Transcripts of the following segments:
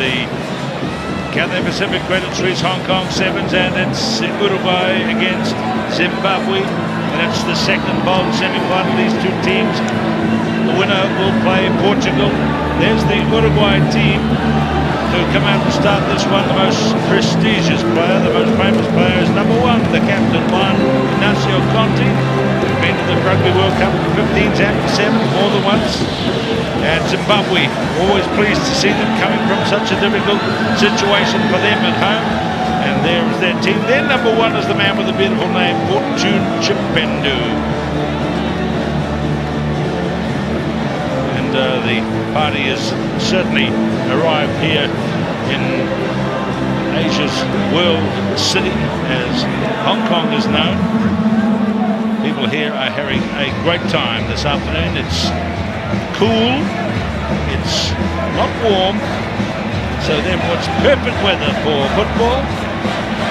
the Cathay Pacific Credit Suisse Hong Kong Sevens, and it's Uruguay against Zimbabwe. And that's the second bowl semi-final. These two teams, the winner will play Portugal. There's the Uruguay team to come out and start this one. The most prestigious player, the most famous player is number one, the captain, Ignacio Conti. Been to the Rugby World Cup 15s and 7s more than once. And Zimbabwe, always pleased to see them coming from such a difficult situation for them at home. And there is their team. Their number one is the man with the beautiful name, Fortune Chipendu. And the party has certainly arrived here in Asia's world city, as Hong Kong is known. People here are having a great time this afternoon. It's cool, it's not warm, so therefore it's perfect weather for football.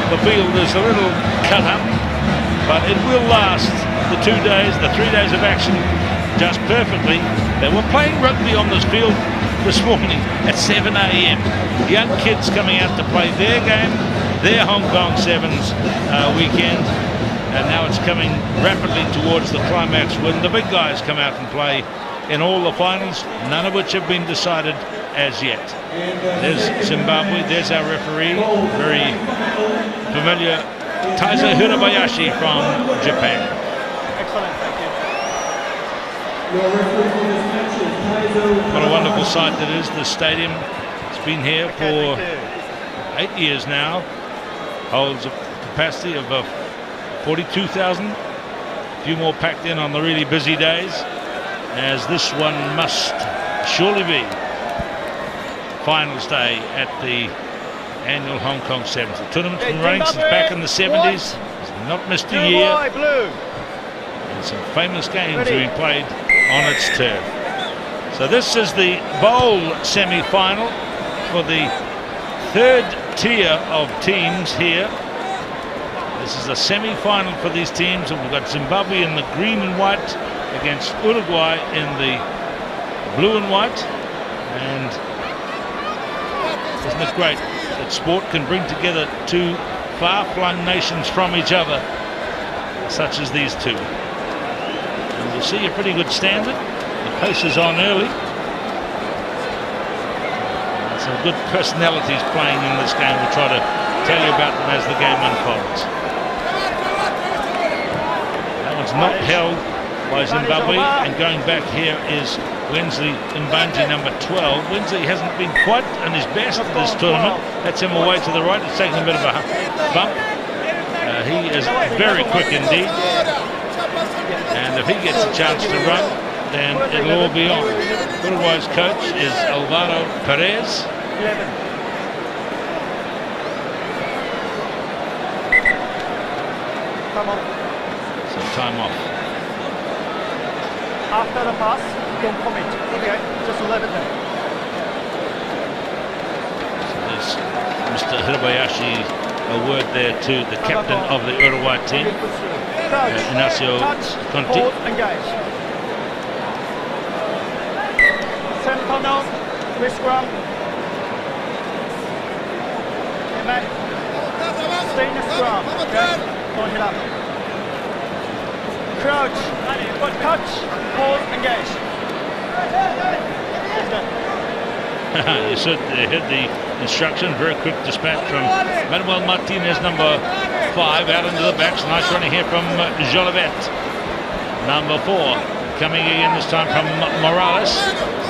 The field is a little cut up, but it will last the 2 days, the 3 days of action just perfectly. They were playing rugby on this field this morning at 7 a.m. Young kids coming out to play their game, their Hong Kong Sevens weekend, and now it's coming rapidly towards the climax when the big guys come out and play in all the finals, none of which have been decided as yet. There's Zimbabwe, there's our referee, very familiar, Taisa Hirabayashi from Japan. Excellent, thank you. What a wonderful sight that is, the stadium. It's been here for 8 years now, holds a capacity of 42,000, a few more packed in on the really busy days, as this one must surely be finals day at the annual Hong Kong Sevens. The tournament's been running since back in the 70s. It's not missed a year. And some famous games have been played on its turf. So this is the bowl semi-final for the third tier of teams here. This is the semi-final for these teams, and we've got Zimbabwe in the green and white against Uruguay in the blue and white. And isn't it great that sport can bring together two far-flung nations from each other, such as these two? And you see a pretty good standard. The pace is on early. And some good personalities playing in this game. We'll try to tell you about them as the game unfolds. That one's not held by Zimbabwe, and going back here is Wensley Mbanji, number 12. Wensley hasn't been quite on his best at this tournament. That's him away to the right. It's taken a bit of a bump. He is very quick indeed, and if he gets a chance to run, then it'll all be on. Uruguay's coach is Alvaro Perez. So time off. After the pass, don't commit. Okay, just leave it there. So there's Mr. Hirabayashi, a word there to the captain of the Uruguay team, Ignacio Conti. Engage. Send tunnel, wrist scrum. Amen. Stay in the scrum. Okay, don't hit up. Crouch, touch, hold, engage. You should hear the instruction. Very quick dispatch from Manuel Martinez, number 5, out into the backs. Nice running here from Jolivet, number 4. Coming again this time from Morales.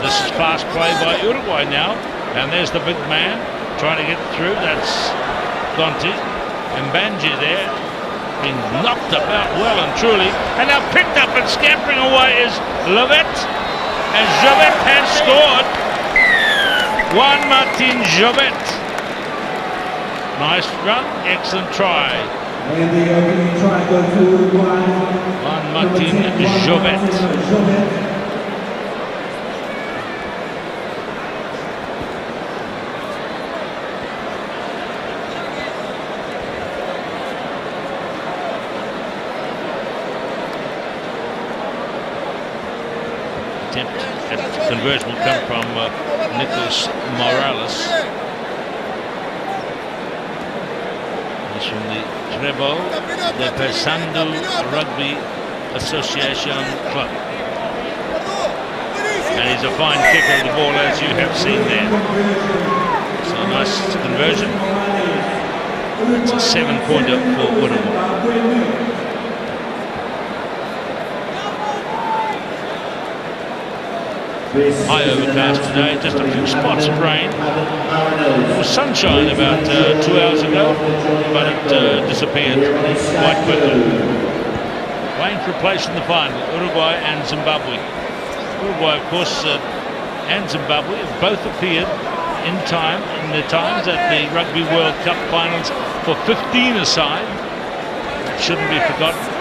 This is fast play by Uruguay now. And there's the big man trying to get through. That's Conti. And Mbanji there, being knocked about well and truly, and now picked up and scampering away is Levet, and Jovet has scored. Juan Martin Jovet. Nice run, excellent try. And the opening try goes to Uruguay. Juan Martin Jovet. Attempt at conversion will come from Nicolas Morales. from the Treble de Pesando Rugby Association Club. And he's a fine kicker of the ball, as you have seen there. So a nice conversion. It's a 7-pointer for Uruguay. High overcast today, just a few spots of rain. There was sunshine about 2 hours ago, but it disappeared quite quickly. Playing for a place in the final, Uruguay and Zimbabwe. Uruguay, of course, and Zimbabwe have both appeared in their times at the Rugby World Cup finals for 15-a-side. It shouldn't be forgotten.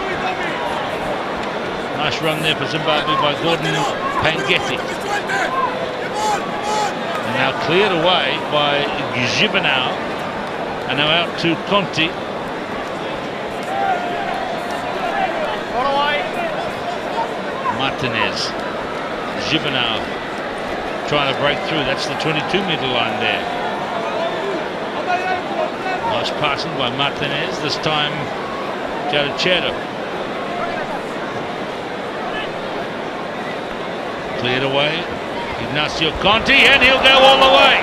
Nice run there for Zimbabwe by Gordon Pangetti. And now cleared away by Gibernau. And now out to Conti. Martinez. Gibernau trying to break through. That's the 22-meter line there. Nice passing by Martinez. This time Zimbabwe. Cleared away. Ignacio Conti, and he'll go all the way.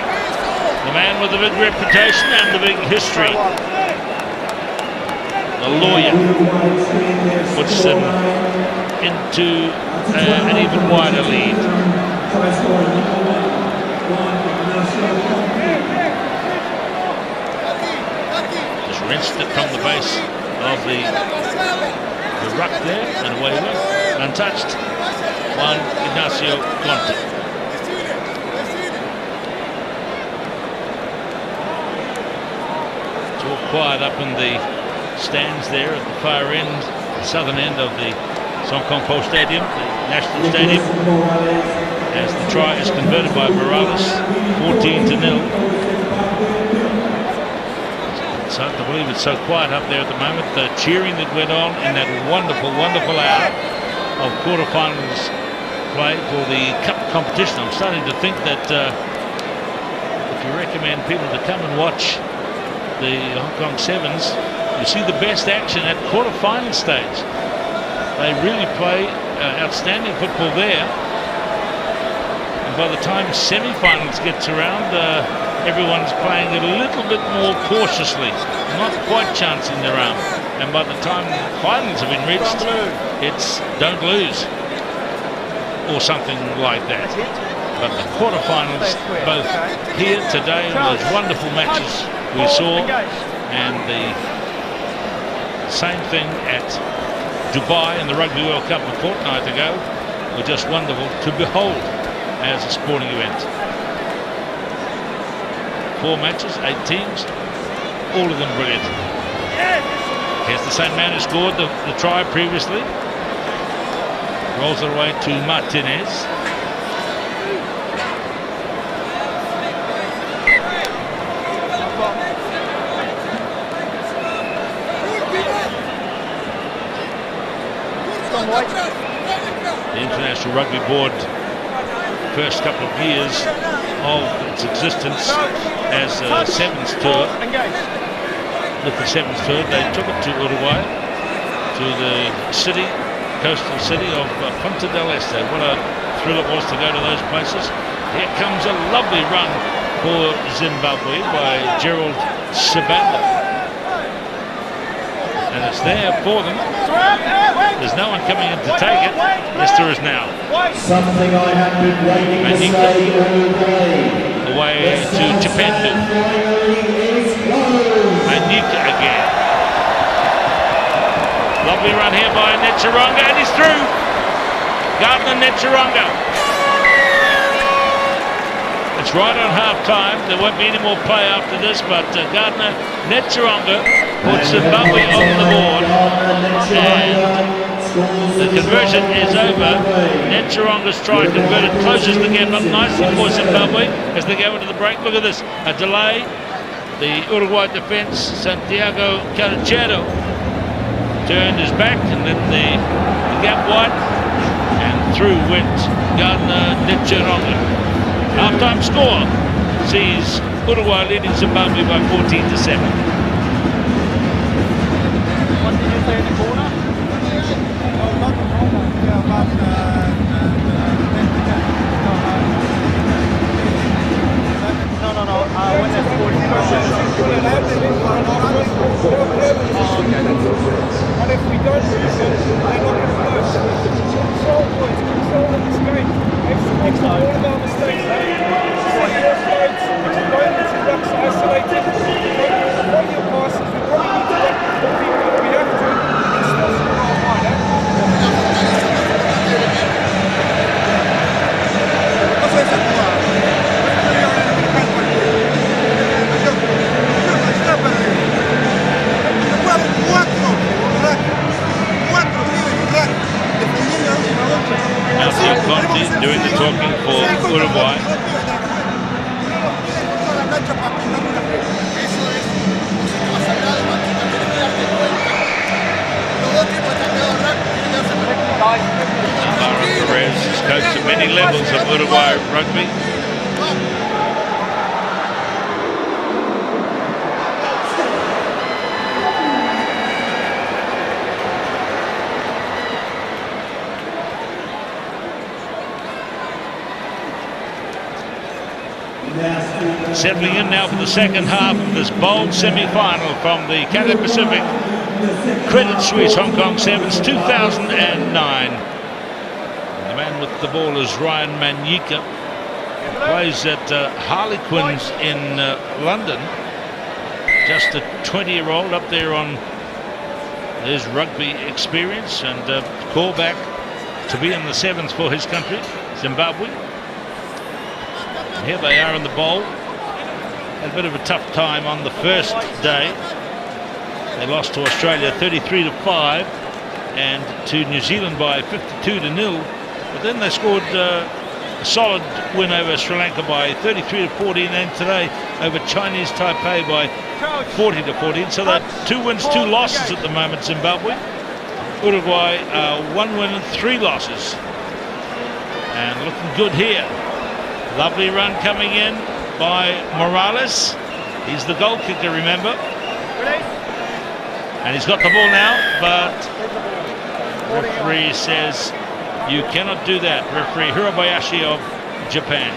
The man with the big reputation and the big history. The lawyer puts them into an even wider lead. Just rinsed it from the base of the ruck there, and away he went, untouched. One Ignacio Conti. It's all quiet up in the stands there at the far end, the southern end of the SAntiago Stadium, the National Stadium, as the try is converted by Morales, 14-0. It's hard to believe it's so quiet up there at the moment. The cheering that went on in that wonderful, wonderful hour of quarterfinals play for the cup competition. I'm starting to think that if you recommend people to come and watch the Hong Kong Sevens, you see the best action at quarterfinal stage. They really play outstanding football there. And by the time semi-finals gets around, everyone's playing a little bit more cautiously, not quite chancing their arm. And by the time finals have been reached, it's don't lose, or something like that. But the quarterfinals, both here today, those wonderful matches we saw, and the same thing at Dubai in the Rugby World Cup a fortnight ago, were just wonderful to behold as a sporting event. 4 matches, 8 teams, all of them brilliant. Here's the same man who scored the try previously. Rolls it away to Martinez. The International Rugby Board, first couple of years of its existence as a Sevens tour, with the Sevens tour, they took it to Uruguay, to the city, coastal city of Punta del Este. What a thrill it was to go to those places. Here comes a lovely run for Zimbabwe by Gerald Sabanda. And it's there for them. There's no one coming in to take it. Yes, there is now. Something I have been waiting to say all day. Away to Japendu. Manika again. Lovely run here by Netcharonga, and he's through. Gardner Netcharonga. It's right on half-time. There won't be any more play after this, but Gardner Netcharonga puts Zimbabwe on the board, and the conversion is over. Netcharonga's try converted, closes the gap up nicely for Zimbabwe as they go into the break. Look at this, a delay. The Uruguay defence, Santiago Carachero, turned his back and let the gap wide, and through went Gardner Netcharonga. Half-time score sees Uruguay leading Zimbabwe by 14-7. corner. Oh, not the corner. Yeah, but no. When they're scoring And if we don't use it, they're not going to work. Control points, control of this game. Execute all of our mistakes. If we're going into rucks isolated, what your passes, we probably need to work with people if we have to. It's still some more harder. Conte doing the talking for Uruguay. Perez has coached at many levels of Uruguay rugby. Settling in now for the second half of this bold semi-final from the Cathay Pacific Credit Suisse Hong Kong Sevens 2009. The man with the ball is Ryan Manyika. Plays at Harlequins in London. Just a 20-year-old up there on his rugby experience and call back to be in the sevens for his country, Zimbabwe. Here they are in the bowl. Had a bit of a tough time on the first day. They lost to Australia 33-5 and to New Zealand by 52-0. But then they scored a solid win over Sri Lanka by 33-14, and today over Chinese Taipei by 40-14. So they're 2 wins, 2 losses at the moment, Zimbabwe. Uruguay 1 win and 3 losses. And looking good here. Lovely run coming in by Morales. He's the goal kicker, remember. And he's got the ball now, but referee says you cannot do that. Referee Hirabayashi of Japan.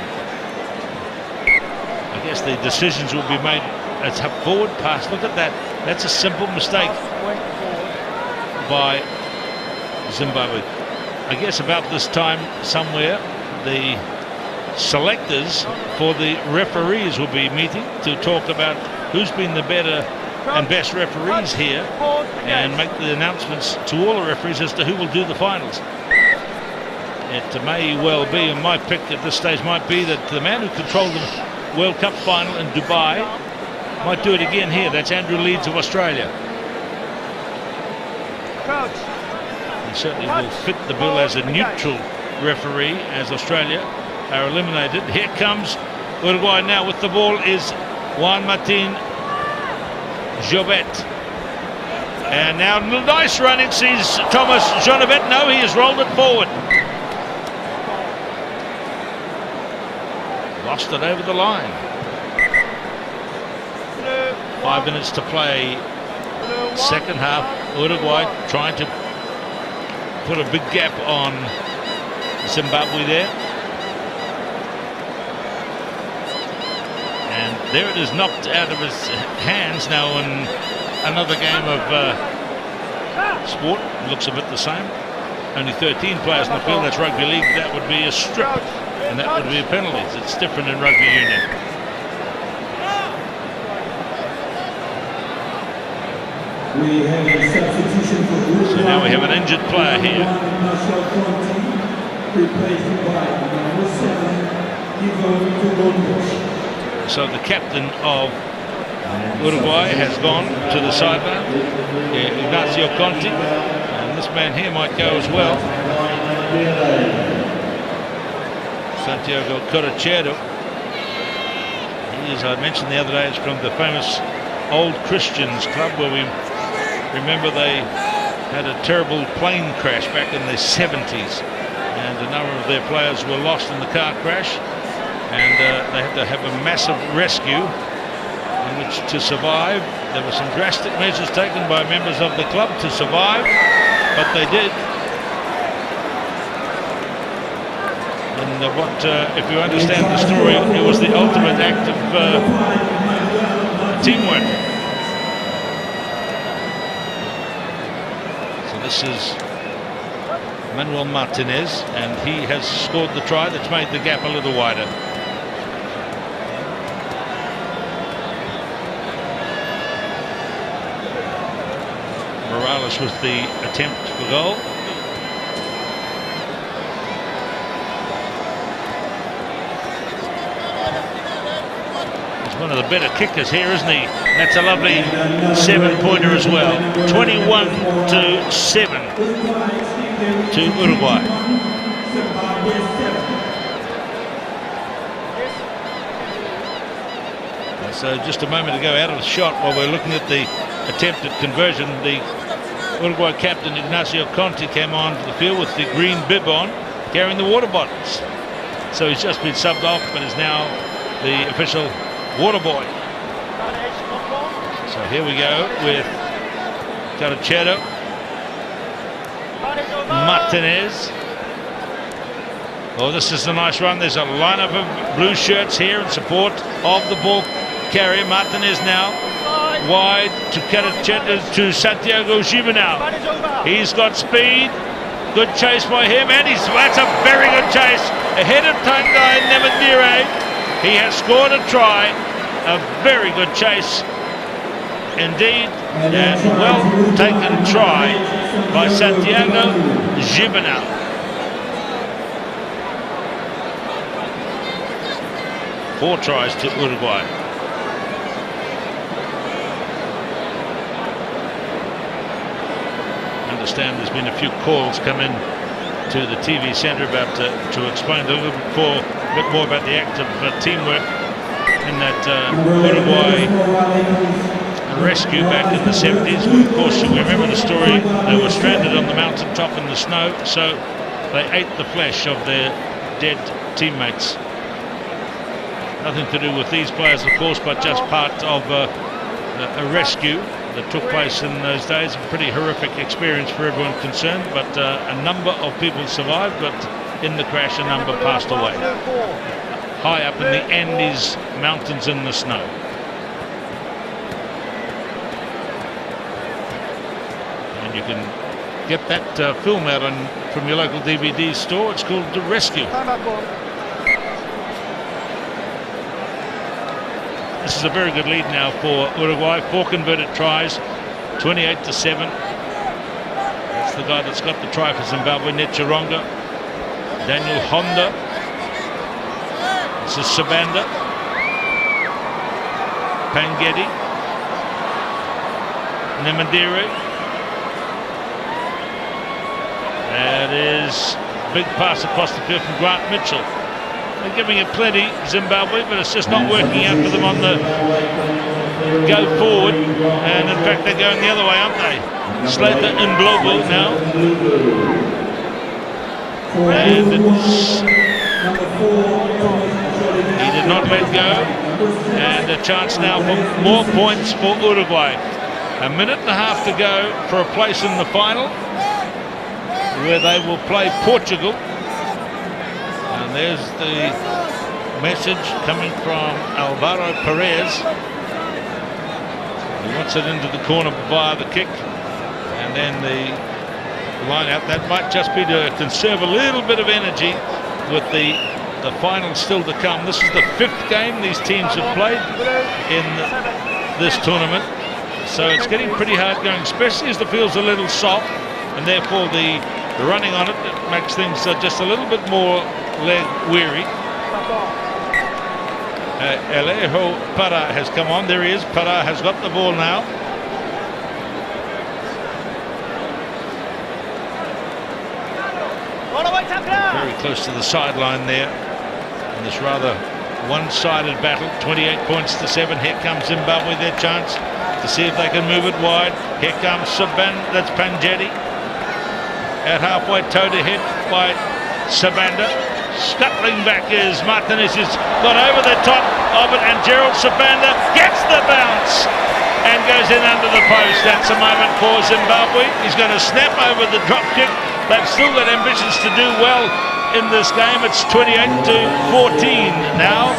I guess the decisions will be made. It's a forward pass. Look at that. That's a simple mistake by Zimbabwe. I guess about this time somewhere, the selectors for the referees will be meeting to talk about who's been the better and best referees here and make the announcements to all the referees as to who will do the finals. It may well be, and my pick at this stage might be, that the man who controlled the World Cup final in Dubai might do it again here. That's Andrew Leeds of Australia. He certainly will fit the bill as a neutral referee as Australia are eliminated. Here comes Uruguay now with the ball is Juan Martin Jobet. And now nice running sees Thomas Jonabet. No, he has rolled it forward. Lost it over the line. 5 minutes to play. Second half. Uruguay trying to put a big gap on Zimbabwe there. And there it is, knocked out of his hands now in another game of sport. Looks a bit the same. Only 13 players in the field. That's rugby league. That would be a strip, and that would be a penalty. It's different in rugby union. So now we have an injured player here. So the captain of Uruguay has gone to the sideline, Ignacio Conte, and this man here might go as well. Santiago Corachero. He, as I mentioned the other day, is from the famous Old Christians Club, where we remember they had a terrible plane crash back in the 70s, and a number of their players were lost in the car crash, and they had to have a massive rescue in which to survive. There were some drastic measures taken by members of the club to survive, but they did. And if you understand the story, it was the ultimate act of teamwork. So this is Manuel Martinez, and he has scored the try that's made the gap a little wider. Morales with the attempt for goal. He's one of the better kickers here, isn't he? That's a lovely 7-pointer as well. 21-7 to Uruguay. So just a moment ago, out of the shot, while we're looking at the attempted conversion, the Uruguay captain Ignacio Conte came onto the field with the green bib on, carrying the water bottles. So he's just been subbed off, but is now the official water boy. So here we go with Carachero, Martinez. Oh, this is a nice run. There's a lineup of blue shirts here in support of the ball carrier. Martinez now wide to Carachero, to Santiago Gibernau. He's got speed. Good chase by him, and that's a very good chase ahead of Tanguy Nemandire. He has scored a try. A very good chase indeed, and well taken try by Santiago Gibernau. Four tries to Uruguay. I understand there's been a few calls come in to the TV centre about to explain a little bit more about the act of teamwork in that Uruguay rescue back in the 70s. Of course, you remember the story. They were stranded on the mountaintop in the snow, so they ate the flesh of their dead teammates. Nothing to do with these players, of course, but just part of a rescue that took place in those days. A pretty horrific experience for everyone concerned, but a number of people survived, but in the crash a number passed away high up in the Andes mountains in the snow. And you can get that film out from your local DVD store. It's called The Rescue. This is a very good lead now for Uruguay. 4 converted tries, 28-7. That's the guy that's got the try for Zimbabwe, Nechironga. Daniel Honda. This is Sabanda. Pangedi. Nemandire. That is big pass across the field from Grant Mitchell. They're giving it plenty, Zimbabwe, but it's just not working out for them on the go forward. And in fact, they're going the other way, aren't they? Slater and Blobo now. And it's, he did not let go. And a chance now for more points for Uruguay. A minute and a half to go for a place in the final, where they will play Portugal. And there's the message coming from Alvaro Perez. He wants it into the corner via the kick. And then the line out. That might just be to conserve a little bit of energy with the final still to come. This is the 5th game these teams have played in this tournament. So it's getting pretty hard going, especially as the field's a little soft. And therefore the running on it makes things just a little bit more leg weary. Alejo Para has come on. There he is. Para has got the ball now. Very close to the sideline there in this rather one-sided battle. 28-7. Here comes Zimbabwe, their chance to see if they can move it wide. Here comes that's Pangedi. At halfway, toe to hit by Sabanda. Scuttling back is Martinez, has got over the top of it, and Gerald Sabanda gets the bounce. and goes in under the post. That's a moment for Zimbabwe. He's going to snap over the drop kick. They've still got ambitions to do well in this game. It's 28-14 now,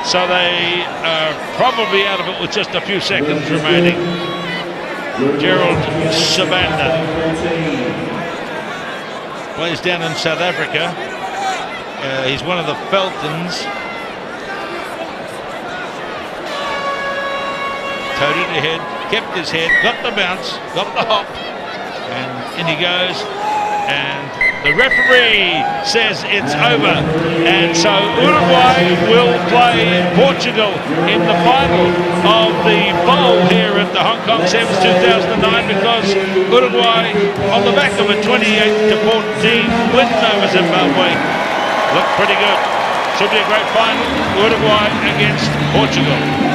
so they are probably out of it with just a few seconds remaining. Gerald Sabanda plays down in South Africa. He's one of the Falcons. Towed it ahead, kept his head, got the bounce, got the hop, and in he goes. And the referee says it's over. And so Uruguay will play Portugal in the final of the bowl here at the Hong Kong Sevens 2009, because Uruguay, on the back of a 28-14 win over Zimbabwe, looked pretty good. Should be a great final. Uruguay against Portugal.